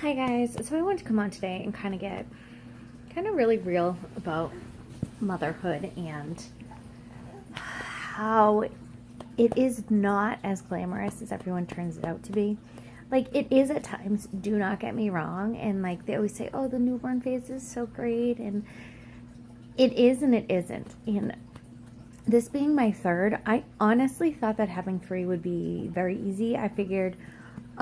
Hi guys, so I wanted to come on today and get really real about motherhood and how it is not as glamorous as everyone turns it out to be. Like, it is at times, do not get me wrong, and like they always say, oh, the newborn phase is so great, and it is and it isn't. And this being my third, I honestly thought that having three would be very easy. I figured,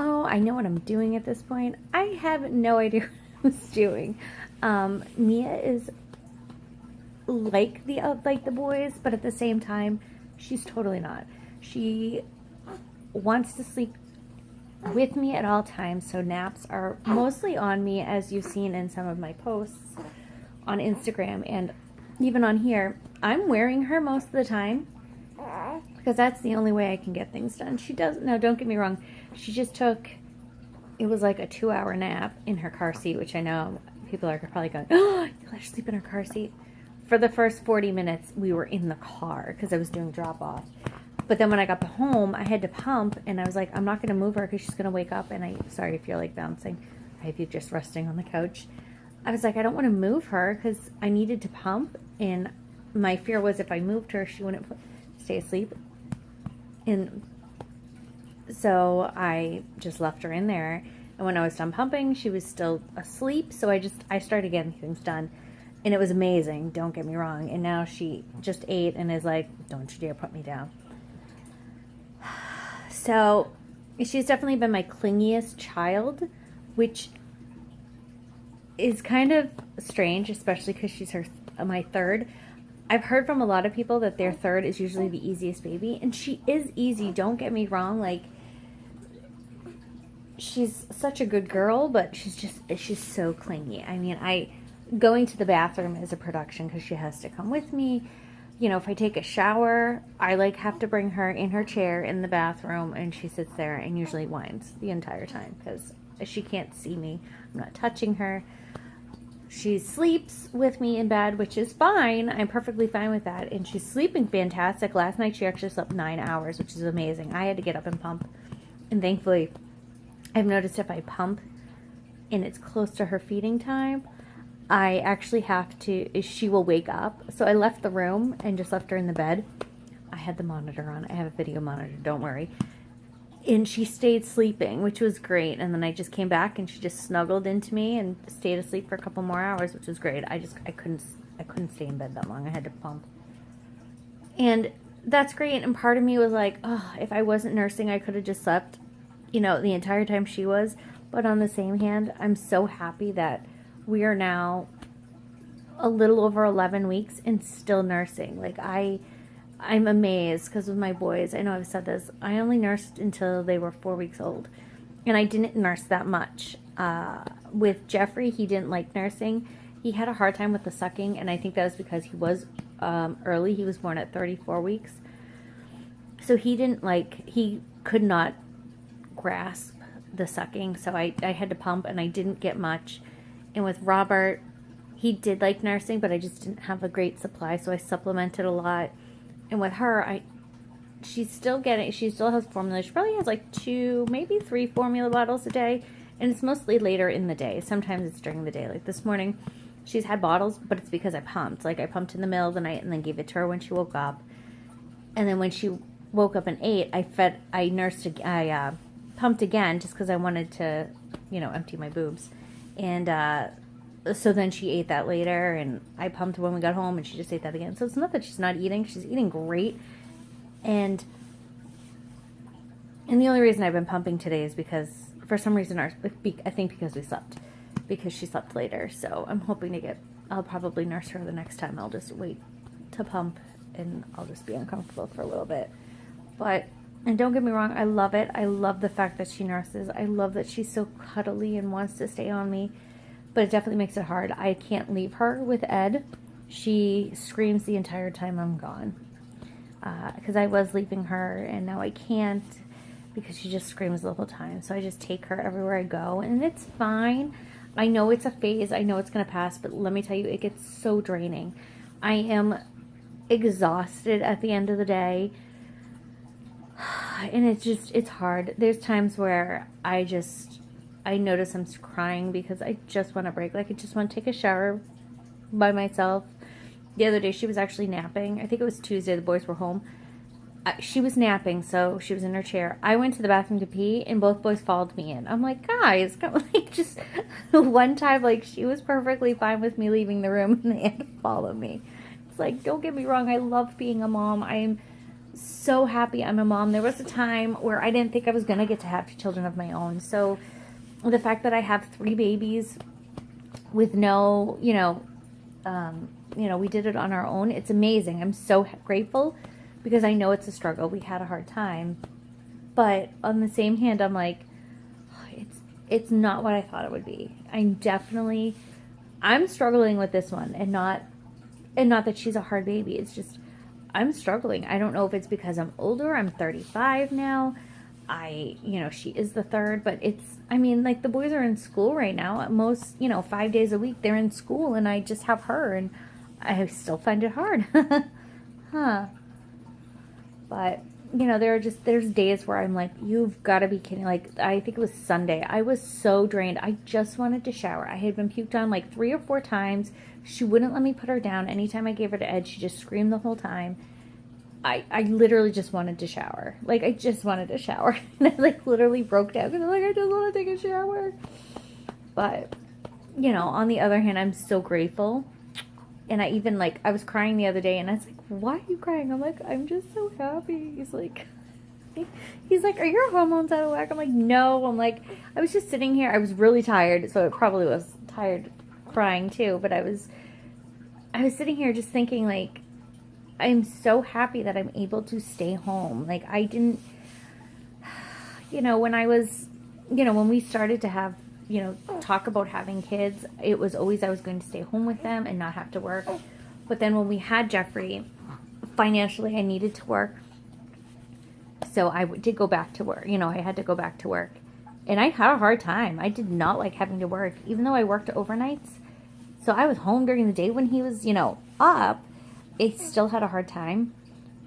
oh, I know what I'm doing at this point. I have no idea what I was doing. Mia is like the boys, but at the same time, she's totally not. She wants to sleep with me at all times, so naps are mostly on me, as you've seen in some of my posts on Instagram and even on here. I'm wearing her most of the time because that's the only way I can get things done. She doesn't, no, don't get me wrong, she just took, it was like a 2-hour nap in her car seat, which I know people are probably going, oh, you let her sleep in her car seat. For the first 40 minutes, we were in the car because I was doing drop off. But then when I got home, I had to pump, and I was like, I'm not going to move her because she's going to wake up. And sorry if you're like bouncing. I have you just resting on the couch. I was like, I don't want to move her because I needed to pump. And my fear was if I moved her, she wouldn't stay asleep. And so I just left her in there. And when I was done pumping, she was still asleep. So I started getting things done. And it was amazing, don't get me wrong. And now she just ate and is like, don't you dare put me down. So she's definitely been my clingiest child, which is kind of strange, especially because she's my third. I've heard from a lot of people that their third is usually the easiest baby, and she is easy, don't get me wrong. Like, she's such a good girl, but she's so clingy. I mean, going to the bathroom is a production because she has to come with me. You know, if I take a shower, I have to bring her in her chair in the bathroom, and she sits there and usually whines the entire time because she can't see me. I'm not touching her. She sleeps with me in bed, which is fine. I'm perfectly fine with that. And she's sleeping fantastic. Last night she actually slept 9 hours, which is amazing. I had to get up and pump. And thankfully, I've noticed if I pump and it's close to her feeding time, I actually have to, she will wake up. So I left the room and just left her in the bed. I had the monitor on. I have a video monitor, don't worry. And she stayed sleeping, which was great. And then I just came back and she just snuggled into me and stayed asleep for a couple more hours, which was great. I couldn't stay in bed that long. I had to pump. And that's great. And part of me was like, oh, if I wasn't nursing, I could have just slept, the entire time she was. But on the same hand, I'm so happy that we are now a little over 11 weeks and still nursing. Like, I'm amazed because with my boys, I know I've said this, I only nursed until they were 4 weeks old. And I didn't nurse that much. With Jeffrey, he didn't like nursing. He had a hard time with the sucking, and I think that was because he was early. He was born at 34 weeks. So he could not grasp the sucking. So I had to pump, and I didn't get much. And with Robert, he did like nursing, but I just didn't have a great supply, so I supplemented a lot. And with her, she still has formula. She probably has like 2, maybe 3 formula bottles a day, and it's mostly later in the day. Sometimes it's during the day. Like this morning, she's had bottles, but it's because I pumped. Like, I pumped in the middle of the night and then gave it to her when she woke up. And then when she woke up and ate, I pumped again just because I wanted to, empty my boobs. And so then she ate that later, and I pumped when we got home, and she just ate that again. So it's not that she's not eating. She's eating great. And the only reason I've been pumping today is because, for some reason, I think because we slept. Because she slept later. So I'm hoping I'll probably nurse her the next time. I'll just wait to pump, and I'll just be uncomfortable for a little bit. And don't get me wrong, I love it. I love the fact that she nurses. I love that she's so cuddly and wants to stay on me. But it definitely makes it hard. I can't leave her with Ed. She screams the entire time I'm gone. Because I was leaving her, and now I can't because she just screams the whole time. So I just take her everywhere I go, and it's fine. I know it's a phase. I know it's going to pass, but let me tell you, it gets so draining. I am exhausted at the end of the day. And it's hard. There's times where I just I notice I'm crying because I just want a break. Like, I just want to take a shower by myself. The other day, she was actually napping. I think it was Tuesday. The boys were home. She was napping, so she was in her chair. I went to the bathroom to pee, and both boys followed me in. I'm like, guys, come, like, just one time, like, she was perfectly fine with me leaving the room, and they had to follow me. It's like, don't get me wrong, I love being a mom. I am so happy I'm a mom. There was a time where I didn't think I was going to get to have children of my own. So the fact that I have 3 babies with no, we did it on our own. It's amazing. I'm so grateful because I know it's a struggle. We had a hard time. But on the same hand, I'm like, it's not what I thought it would be. I'm struggling with this one, and not that she's a hard baby. It's just, I'm struggling. I don't know if it's because I'm older. I'm 35 now. She is the third, but like, the boys are in school right now. At most, 5 days a week they're in school, and I just have her, and I still find it hard. Huh. But, there's days where I'm like, you've got to be kidding. Like, I think it was Sunday. I was so drained. I just wanted to shower. I had been puked on like 3 or 4 times. She wouldn't let me put her down. Anytime I gave her to Ed, she just screamed the whole time. I literally just wanted to shower. Like, I just wanted to shower. And I, like, literally broke down because I'm like, I just want to take a shower. But, on the other hand, I'm so grateful. And I even, like, I was crying the other day, and I was like, why are you crying? I'm like, I'm just so happy. He's like, are your hormones out of whack? I'm like, no. I'm like, I was just sitting here. I was really tired, so it probably was tired crying too. But I was sitting here just thinking, like, I'm so happy that I'm able to stay home. Like, I didn't, when we started to have, talk about having kids, it was always I was going to stay home with them and not have to work. But then when we had Jeffrey, financially I needed to work. So I did go back to work. I had to go back to work. And I had a hard time. I did not like having to work, even though I worked overnights. So I was home during the day when he was, up. I still had a hard time.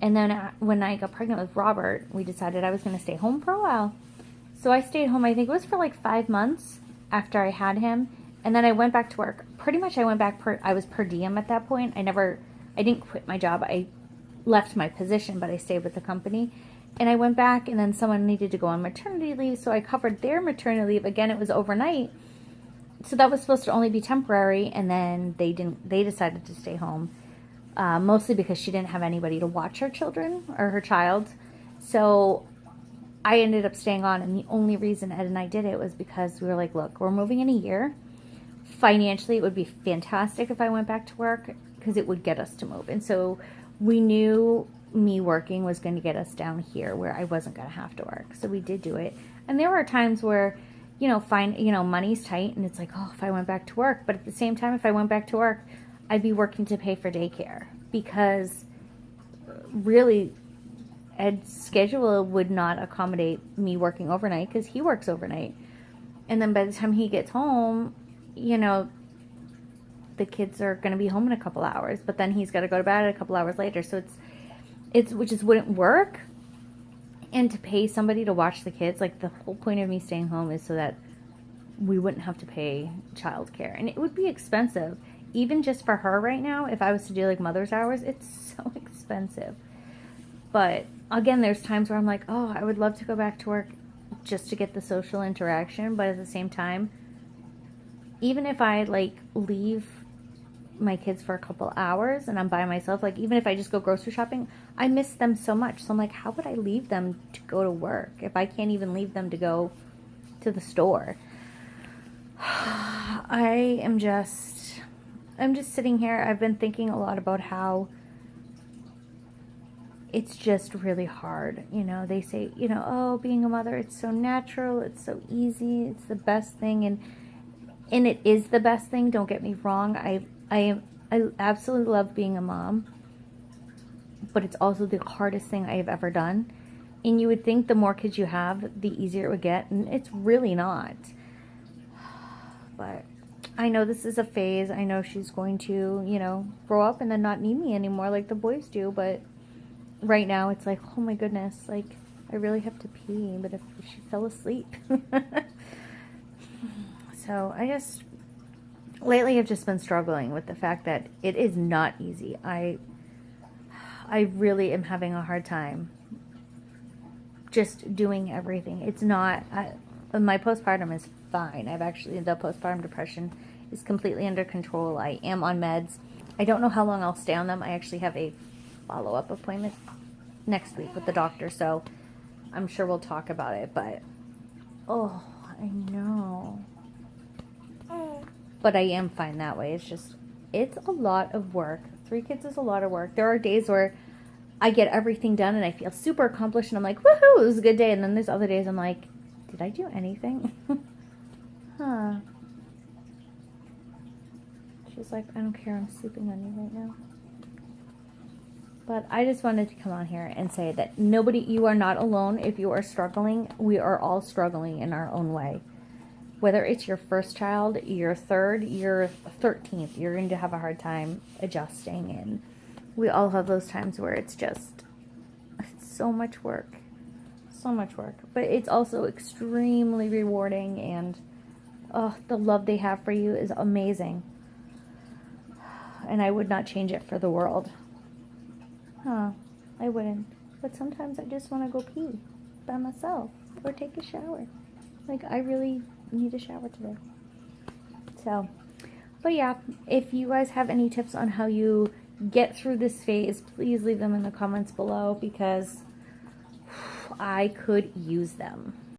And then when I got pregnant with Robert, we decided I was going to stay home for a while. So I stayed home, I think it was for like 5 months after I had him. And then I went back to work. Pretty much I went back, I was per diem at that point. I didn't quit my job. I left my position, but I stayed with the company. And I went back, and then someone needed to go on maternity leave, so I covered their maternity leave. Again, it was overnight. So that was supposed to only be temporary, and then they decided to stay home. Mostly because she didn't have anybody to watch her children or her child. So I ended up staying on, and the only reason Ed and I did it was because we were like, look, we're moving in a year. Financially, it would be fantastic if I went back to work because it would get us to move. And so we knew me working was going to get us down here where I wasn't going to have to work. So we did do it. And there were times where, money's tight, and it's like, oh, if I went back to work. But at the same time, if I went back to work, I'd be working to pay for daycare because really Ed's schedule would not accommodate me working overnight because he works overnight. And then by the time he gets home, the kids are going to be home in a couple hours, but then he's got to go to bed a couple hours later. So it just wouldn't work. And to pay somebody to watch the kids, like, the whole point of me staying home is so that we wouldn't have to pay childcare. And it would be expensive. Even just for her right now, if I was to do like mother's hours, it's so expensive. But again, there's times where I'm like, oh, I would love to go back to work just to get the social interaction. But at the same time, even if I like leave my kids for a couple hours and I'm by myself, like, even if I just go grocery shopping, I miss them so much. So I'm like, how would I leave them to go to work if I can't even leave them to go to the store? I'm just sitting here. I've been thinking a lot about how it's just really hard. They say, oh, being a mother, it's so natural, it's so easy, it's the best thing. And it is the best thing, don't get me wrong. I absolutely love being a mom, but it's also the hardest thing I have ever done. And you would think the more kids you have, the easier it would get, and it's really not. But I know this is a phase. I know she's going to, grow up and then not need me anymore like the boys do. But right now it's like, oh my goodness, like, I really have to pee. But if she fell asleep. So lately I've just been struggling with the fact that it is not easy. I really am having a hard time just doing everything. It's not, my postpartum is fine. The postpartum depression is completely under control. I am on meds. I don't know how long I'll stay on them. I actually have a follow-up appointment next week with the doctor, so I'm sure we'll talk about it, but oh, I know. But I am fine that way. It's a lot of work. 3 kids is a lot of work. There are days where I get everything done and I feel super accomplished and I'm like, woohoo, it was a good day. And then there's other days I'm like, did I do anything? Huh. She's like, I don't care, I'm sleeping on you right now. But I just wanted to come on here and say that you are not alone if you are struggling. We are all struggling in our own way. Whether it's your first child, your third, your 13th, you're going to have a hard time adjusting. And we all have those times where it's so much work. So much work. But it's also extremely rewarding, and the love they have for you is amazing. And I would not change it for the world. Huh, I wouldn't. But sometimes I just want to go pee by myself or take a shower. Like, I really need a shower today. So, but yeah, if you guys have any tips on how you get through this phase, please leave them in the comments below, because I could use them.